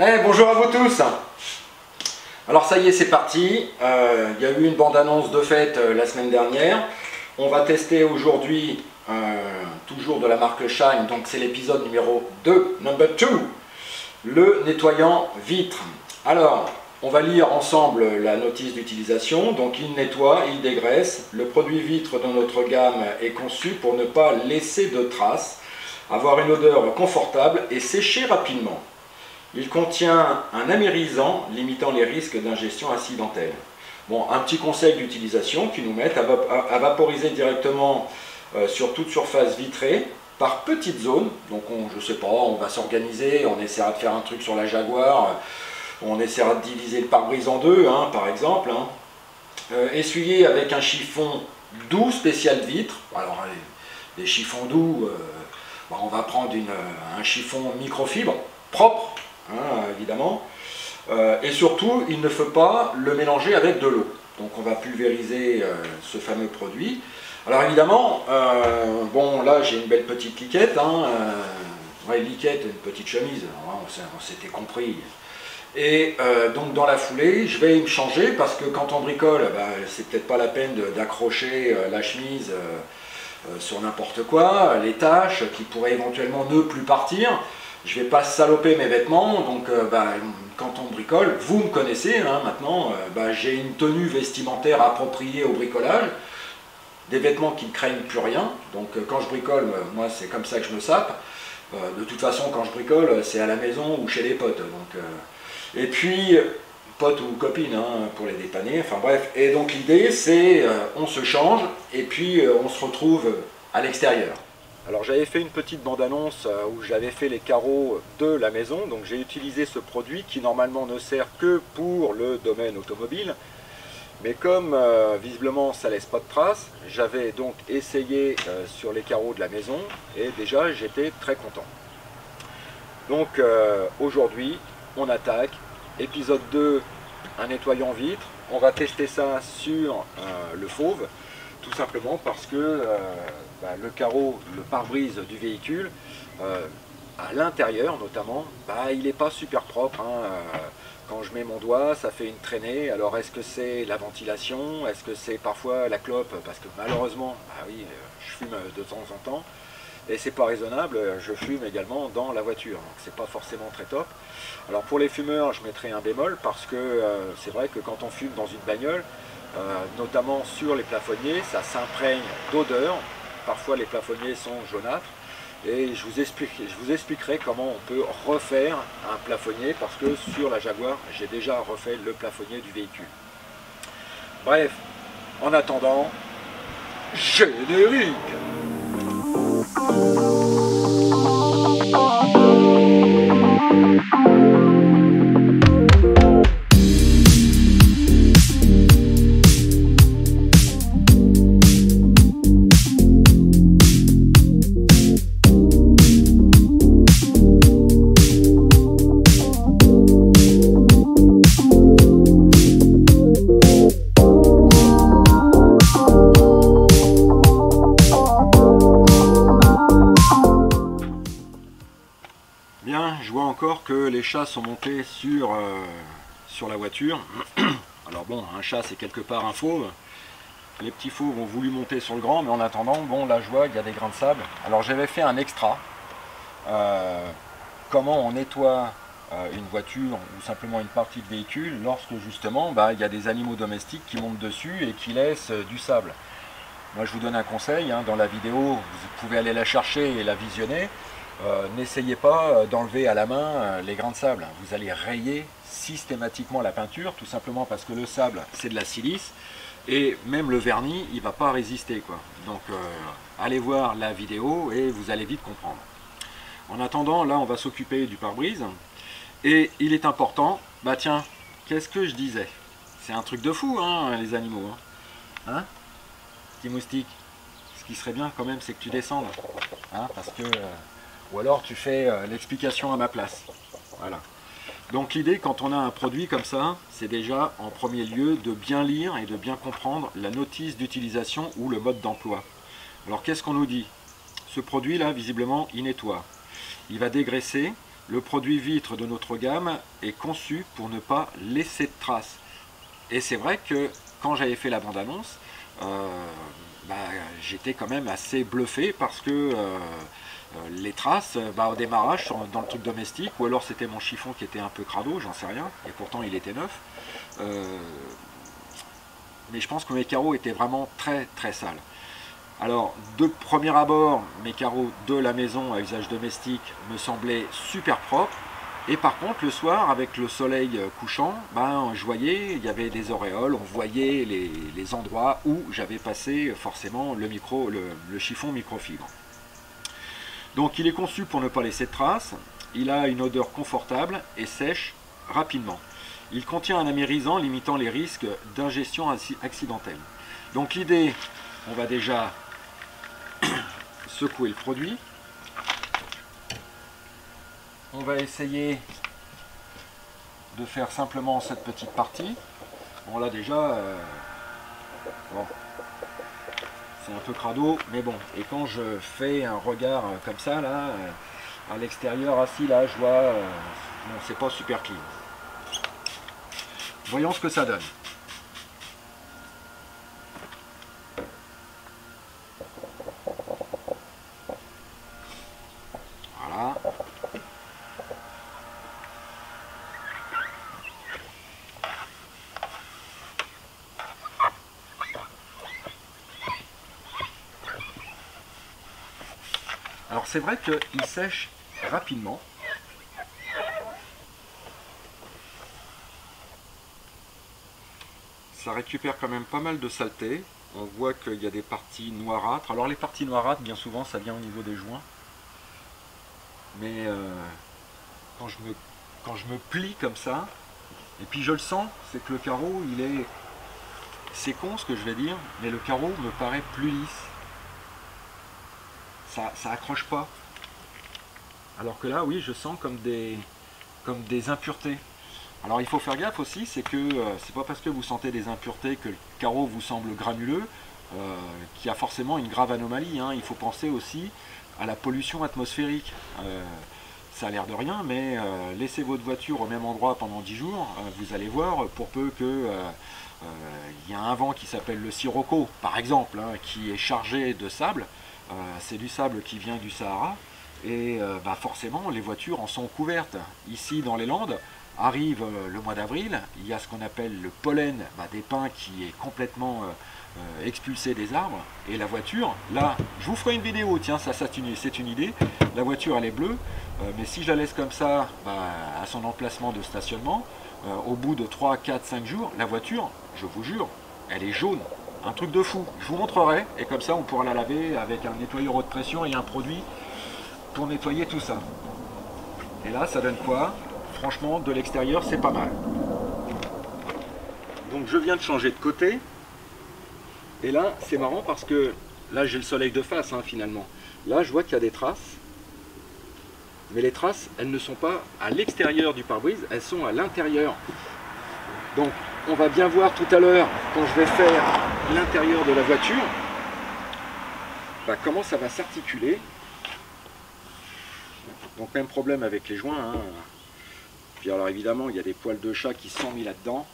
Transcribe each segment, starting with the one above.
Bonjour à vous tous. Alors ça y est, c'est parti. Il y a eu une bande-annonce de fête la semaine dernière. On va tester aujourd'hui, toujours de la marque Shine, donc c'est l'épisode numéro 2, number 2, le nettoyant vitre. Alors, on va lire ensemble la notice d'utilisation. Donc il nettoie, il dégraisse. Le produit vitre de notre gamme est conçu pour ne pas laisser de traces, avoir une odeur confortable et sécher rapidement. Il contient un amérisant limitant les risques d'ingestion accidentelle. Bon, un petit conseil d'utilisation qui nous met à vaporiser directement sur toute surface vitrée par petites zones. Donc je ne sais pas, on va s'organiser, on essaiera de faire un truc sur la Jaguar, on essaiera de diviser le pare-brise en deux, par exemple. Essuyer avec un chiffon doux spécial vitre. Alors les chiffons doux, on va prendre un chiffon microfibre propre. Évidemment, et surtout il ne faut pas le mélanger avec de l'eau, donc on va pulvériser ce fameux produit. Alors évidemment, bon là j'ai une belle petite liquette, liquette, une petite chemise, on s'était compris, et donc dans la foulée je vais me changer parce que quand on bricole, c'est peut-être pas la peine d'accrocher la chemise sur n'importe quoi, les taches qui pourraient éventuellement ne plus partir. Je ne vais pas saloper mes vêtements, donc quand on bricole, vous me connaissez maintenant, j'ai une tenue vestimentaire appropriée au bricolage, des vêtements qui ne craignent plus rien, donc quand je bricole, moi c'est comme ça que je me sape. De toute façon quand je bricole, c'est à la maison ou chez les potes, donc, et puis potes ou copines pour les dépanner, enfin bref, et donc l'idée c'est on se change et puis on se retrouve à l'extérieur. Alors j'avais fait une petite bande-annonce où j'avais fait les carreaux de la maison, donc j'ai utilisé ce produit qui normalement ne sert que pour le domaine automobile, mais comme visiblement ça laisse pas de traces, j'avais donc essayé sur les carreaux de la maison et déjà j'étais très content. Donc aujourd'hui on attaque, épisode 2, un nettoyant vitre, on va tester ça sur le fauve. Tout simplement parce que le carreau, le pare-brise du véhicule, à l'intérieur notamment, il n'est pas super propre. Quand je mets mon doigt, ça fait une traînée. Alors est-ce que c'est la ventilation? Est-ce que c'est parfois la clope? Parce que malheureusement, oui, je fume de temps en temps. Et c'est pas raisonnable, je fume également dans la voiture. Donc c'est pas forcément très top. Alors pour les fumeurs, je mettrai un bémol parce que c'est vrai que quand on fume dans une bagnole, notamment sur les plafonniers, ça s'imprègne d'odeur. Parfois les plafonniers sont jaunâtres et je vous expliquerai comment on peut refaire un plafonnier parce que sur la Jaguar j'ai déjà refait le plafonnier du véhicule. Bref, en attendant, générique. Bien, je vois encore que les chats sont montés sur la voiture. Alors bon, un chat c'est quelque part un fauve. Les petits fauves ont voulu monter sur le grand, mais en attendant, bon là je vois qu'il y a des grains de sable. Alors j'avais fait un extra. Comment on nettoie une voiture ou simplement une partie de véhicule lorsque justement il y a des animaux domestiques qui montent dessus et qui laissent du sable. Moi je vous donne un conseil, dans la vidéo, vous pouvez aller la chercher et la visionner. N'essayez pas d'enlever à la main les grains de sable. Vous allez rayer systématiquement la peinture, tout simplement parce que le sable c'est de la silice et même le vernis il va pas résister quoi. Donc allez voir la vidéo et vous allez vite comprendre. En attendant, là on va s'occuper du pare-brise et il est important, tiens, qu'est-ce que je disais? C'est un truc de fou les animaux. Petit moustique, ce qui serait bien quand même c'est que tu descendes, parce que ou alors tu fais l'explication à ma place. Voilà. Donc l'idée quand on a un produit comme ça, c'est déjà en premier lieu de bien lire et de bien comprendre la notice d'utilisation ou le mode d'emploi. Alors qu'est-ce qu'on nous dit? Ce produit là visiblement il nettoie. Il va dégraisser, le produit vitre de notre gamme est conçu pour ne pas laisser de traces. Et c'est vrai que quand j'avais fait la bande-annonce, j'étais quand même assez bluffé parce que les traces, au démarrage, dans le truc domestique, ou alors c'était mon chiffon qui était un peu crado, j'en sais rien, et pourtant il était neuf. Mais je pense que mes carreaux étaient vraiment très très sales. Alors, de premier abord, mes carreaux de la maison à usage domestique me semblaient super propres. Et par contre, le soir, avec le soleil couchant, je voyais, il y avait des auréoles, on voyait les endroits où j'avais passé forcément le chiffon microfibre. Donc, il est conçu pour ne pas laisser de traces. Il a une odeur confortable et sèche rapidement. Il contient un amérisant limitant les risques d'ingestion accidentelle. Donc, l'idée, on va déjà secouer le produit. On va essayer de faire simplement cette petite partie. Bon là déjà, bon, c'est un peu crado, mais bon. Et quand je fais un regard comme ça, là, à l'extérieur, assis là, je vois, bon, c'est pas super clean. Voyons ce que ça donne. Voilà. Alors c'est vrai qu'il sèche rapidement. Ça récupère quand même pas mal de saleté. On voit qu'il y a des parties noirâtres. Alors les parties noirâtres, bien souvent, ça vient au niveau des joints. Mais quand je me plie comme ça, et puis je le sens, c'est que le carreau, il est... C'est con ce que je vais dire, mais le carreau me paraît plus lisse. Ça accroche pas. Alors que là, oui, je sens comme des impuretés. Alors il faut faire gaffe aussi, c'est que c'est pas parce que vous sentez des impuretés que le carreau vous semble granuleux qu'il y a forcément une grave anomalie, hein. Il faut penser aussi à la pollution atmosphérique. Ça a l'air de rien, mais laissez votre voiture au même endroit pendant 10 jours, vous allez voir, pour peu que il y a un vent qui s'appelle le sirocco, par exemple, hein, qui est chargé de sable. C'est du sable qui vient du Sahara, et forcément les voitures en sont couvertes. Ici dans les Landes, arrive le mois d'avril, il y a ce qu'on appelle le pollen des pins qui est complètement expulsé des arbres, et la voiture, là, je vous ferai une vidéo, tiens, ça c'est une idée, la voiture elle est bleue, mais si je la laisse comme ça, à son emplacement de stationnement, au bout de 3, 4, 5 jours, la voiture, je vous jure, elle est jaune, un truc de fou. Je vous montrerai, et comme ça on pourra la laver avec un nettoyeur haute pression et un produit pour nettoyer tout ça. Et là, ça donne quoi? Franchement, de l'extérieur, c'est pas mal. Donc je viens de changer de côté. Et là, c'est marrant parce que là, j'ai le soleil de face, hein, finalement. Là, je vois qu'il y a des traces. Mais les traces, elles ne sont pas à l'extérieur du pare-brise, elles sont à l'intérieur. Donc, on va bien voir tout à l'heure, quand je vais faire l'intérieur de la voiture, comment ça va s'articuler. Donc, même problème avec les joints, hein. Puis alors évidemment, il y a des poils de chat qui sont mis là-dedans.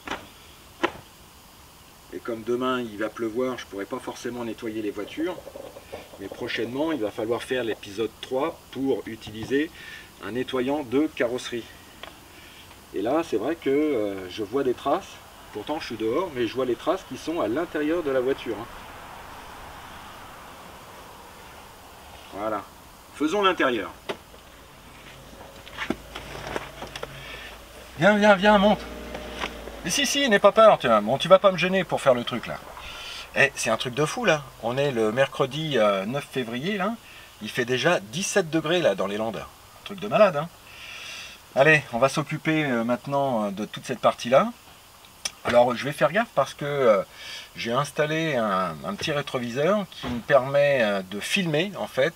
Et comme demain il va pleuvoir, je ne pourrai pas forcément nettoyer les voitures. Mais prochainement, il va falloir faire l'épisode 3 pour utiliser un nettoyant de carrosserie. Et là, c'est vrai que je vois des traces. Pourtant, je suis dehors, mais je vois les traces qui sont à l'intérieur de la voiture, hein. Voilà. Faisons l'intérieur. Viens, viens, monte. Mais si, n'aie pas peur. Bon, tu vas pas me gêner pour faire le truc là. Eh, c'est un truc de fou là. On est le mercredi 9 février là. Il fait déjà 17 degrés là dans les Landes. Un truc de malade, hein. Allez, on va s'occuper maintenant de toute cette partie là. Alors je vais faire gaffe parce que j'ai installé un petit rétroviseur qui me permet de filmer en fait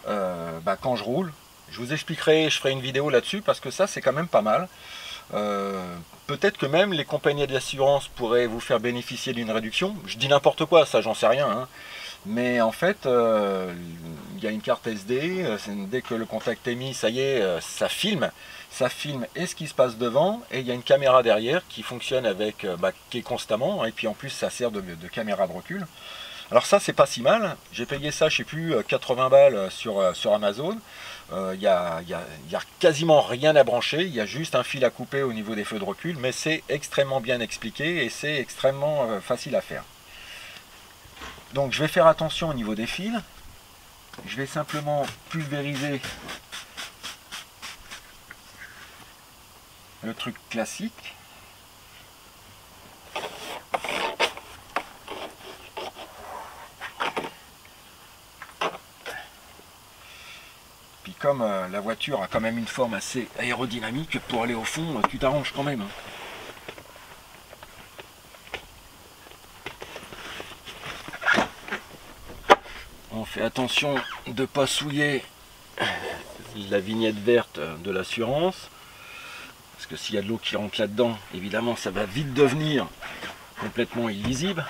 quand je roule. Je vous expliquerai, je ferai une vidéo là-dessus parce que ça c'est quand même pas mal. Peut-être que même les compagnies d'assurance pourraient vous faire bénéficier d'une réduction. Je dis n'importe quoi, ça j'en sais rien, hein. Mais en fait, il y a une carte SD, dès que le contact est mis, ça y est, ça filme et ce qui se passe devant, et il y a une caméra derrière qui fonctionne avec, qui est constamment, et puis en plus ça sert de caméra de recul. Alors ça c'est pas si mal, j'ai payé ça je sais plus 80 balles sur Amazon, il y a quasiment rien à brancher, il y a juste un fil à couper au niveau des feux de recul, mais c'est extrêmement bien expliqué et c'est extrêmement facile à faire. Donc je vais faire attention au niveau des fils, je vais simplement pulvériser le truc classique. Puis comme la voiture a quand même une forme assez aérodynamique, pour aller au fond, tu t'arranges quand même. On fait attention de ne pas souiller la vignette verte de l'assurance. Parce que s'il y a de l'eau qui rentre là-dedans, évidemment, ça va vite devenir complètement illisible.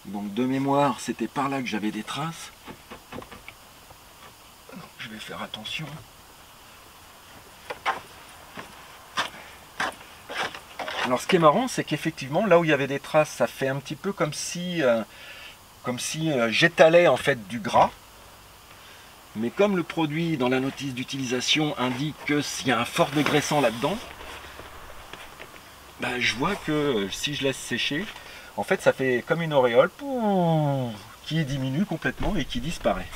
Donc de mémoire, c'était par là que j'avais des traces. Donc, je vais faire attention. Alors ce qui est marrant, c'est qu'effectivement, là où il y avait des traces, ça fait un petit peu comme si j'étalais en fait du gras. Mais comme le produit dans la notice d'utilisation indique qu'il y a un fort dégraissant là-dedans, je vois que si je laisse sécher, en fait ça fait comme une auréole qui diminue complètement et qui disparaît.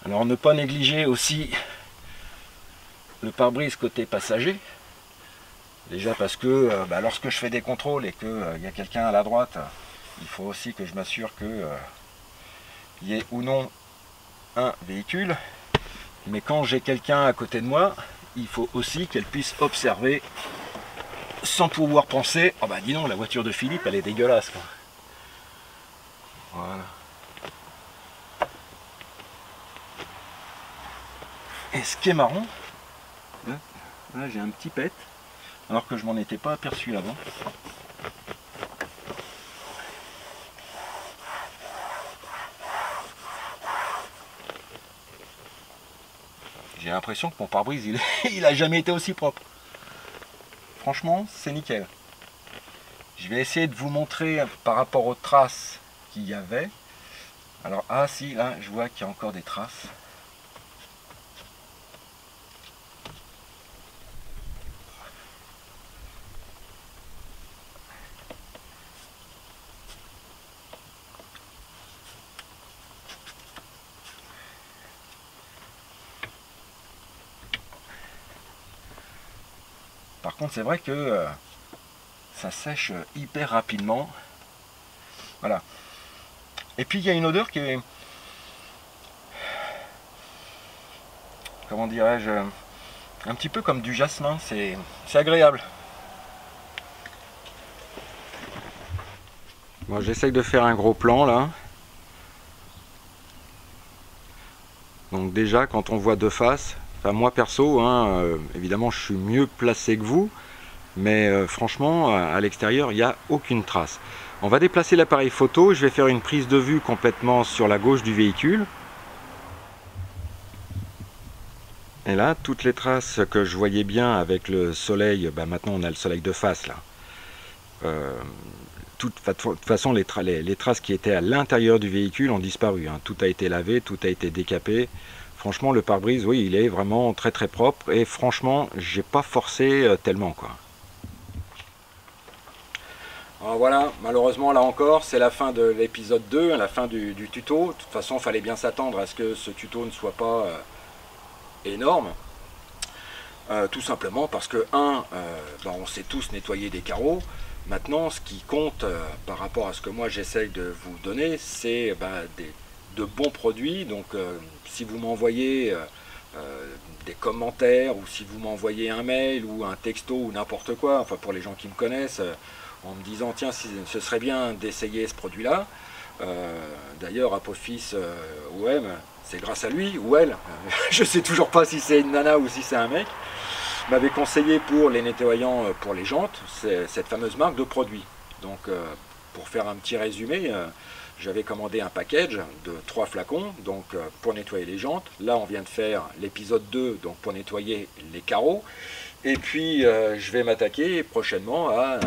Alors ne pas négliger aussi le pare-brise côté passager. Déjà parce que lorsque je fais des contrôles et qu'il y a quelqu'un à la droite, il faut aussi que je m'assure qu'il y ait ou non un véhicule. Mais quand j'ai quelqu'un à côté de moi, il faut aussi qu'elle puisse observer sans pouvoir penser, oh dis donc, la voiture de Philippe elle est dégueulasse quoi. Voilà. Et ce qui est marrant, là j'ai un petit pet, alors que je m'en étais pas aperçu avant. J'ai l'impression que mon pare-brise il a jamais été aussi propre. Franchement, c'est nickel. Je vais essayer de vous montrer par rapport aux traces qu'il y avait. Alors, ah si, là, je vois qu'il y a encore des traces. Par contre, c'est vrai que ça sèche hyper rapidement. Voilà. Et puis, il y a une odeur qui est... Comment dirais-je, un petit peu comme du jasmin. C'est agréable. Bon, j'essaye de faire un gros plan, là. Donc déjà, quand on voit de face... Enfin, moi perso, évidemment je suis mieux placé que vous, mais franchement à l'extérieur il n'y a aucune trace. On va déplacer l'appareil photo, je vais faire une prise de vue complètement sur la gauche du véhicule. Et là, toutes les traces que je voyais bien avec le soleil, maintenant on a le soleil de face là. De toute façon les traces qui étaient à l'intérieur du véhicule ont disparu, tout a été lavé, tout a été décapé. Franchement, le pare-brise, oui, il est vraiment très très propre et franchement, j'ai pas forcé tellement quoi. Alors voilà, malheureusement là encore, c'est la fin de l'épisode 2, la fin du tuto. De toute façon, il fallait bien s'attendre à ce que ce tuto ne soit pas énorme. Tout simplement parce que, on sait tous nettoyer des carreaux. Maintenant, ce qui compte par rapport à ce que moi j'essaye de vous donner, c'est de bons produits. Donc si vous m'envoyez des commentaires ou si vous m'envoyez un mail ou un texto ou n'importe quoi, enfin pour les gens qui me connaissent, en me disant tiens ce serait bien d'essayer ce produit là, D'ailleurs, Apophis OM, c'est grâce à lui ou elle, je sais toujours pas si c'est une nana ou si c'est un mec, m'avait conseillé pour les nettoyants pour les jantes, cette fameuse marque de produits. Donc pour faire un petit résumé, j'avais commandé un package de 3 flacons donc pour nettoyer les jantes. Là on vient de faire l'épisode 2 donc pour nettoyer les carreaux. Et puis je vais m'attaquer prochainement à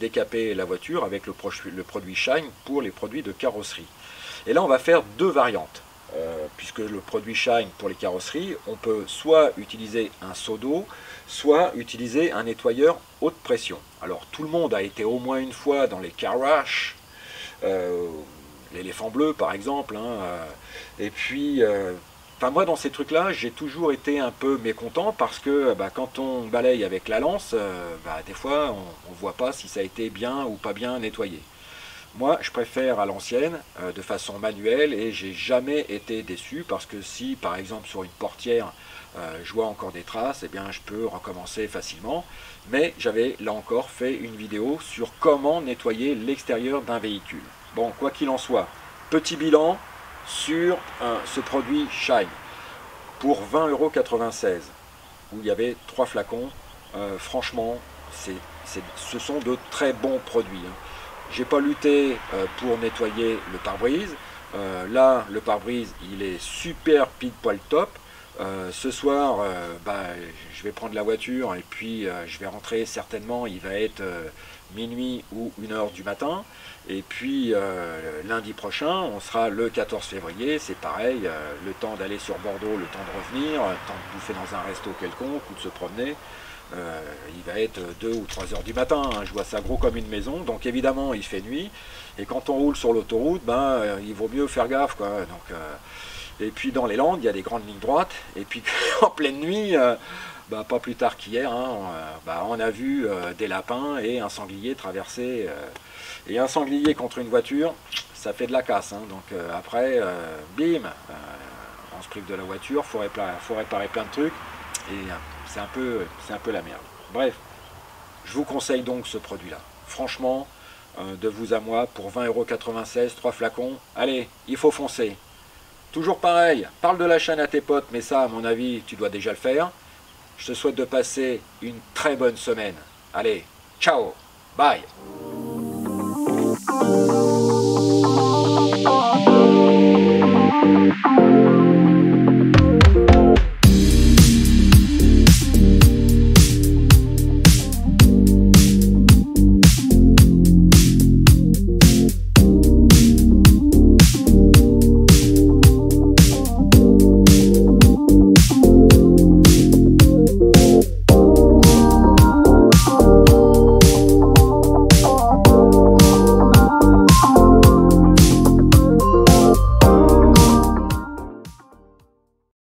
décaper la voiture avec le produit Shine pour les produits de carrosserie. Et là on va faire 2 variantes. Puisque le produit Shine pour les carrosseries, on peut soit utiliser un seau d'eau, soit utiliser un nettoyeur haute pression. Alors tout le monde a été au moins une fois dans les car wash, l'éléphant bleu par exemple, et puis moi dans ces trucs là j'ai toujours été un peu mécontent parce que quand on balaye avec la lance, des fois on ne voit pas si ça a été bien ou pas bien nettoyé. Moi, je préfère à l'ancienne, de façon manuelle, et j'ai jamais été déçu parce que si, par exemple, sur une portière, je vois encore des traces, eh bien, je peux recommencer facilement. Mais j'avais, là encore, fait une vidéo sur comment nettoyer l'extérieur d'un véhicule. Bon, quoi qu'il en soit, petit bilan sur ce produit Shine pour 20,96 €, où il y avait 3 flacons. Franchement, ce sont de très bons produits. J'ai pas lutté pour nettoyer le pare-brise. Là, le pare-brise, il est super pile poil top. Ce soir, je vais prendre la voiture et puis je vais rentrer certainement. Il va être minuit ou 1 h du matin. Et puis lundi prochain, on sera le 14 février. C'est pareil, le temps d'aller sur Bordeaux, le temps de revenir, le temps de bouffer dans un resto quelconque ou de se promener. Il va être 2 ou 3 h du matin, je vois ça gros comme une maison, donc évidemment il fait nuit, et quand on roule sur l'autoroute, il vaut mieux faire gaffe, quoi. Donc, et puis dans les Landes, il y a des grandes lignes droites, et puis en pleine nuit, pas plus tard qu'hier, on a vu des lapins et un sanglier traverser, et un sanglier contre une voiture, ça fait de la casse, donc après, bim, on se prive de la voiture, faut réparer plein de trucs, et c'est un peu la merde. Bref, je vous conseille donc ce produit-là. Franchement, de vous à moi, pour 20,96 €, 3 flacons, allez, il faut foncer. Toujours pareil, parle de la chaîne à tes potes, mais ça, à mon avis, tu dois déjà le faire. Je te souhaite de passer une très bonne semaine. Allez, ciao, bye.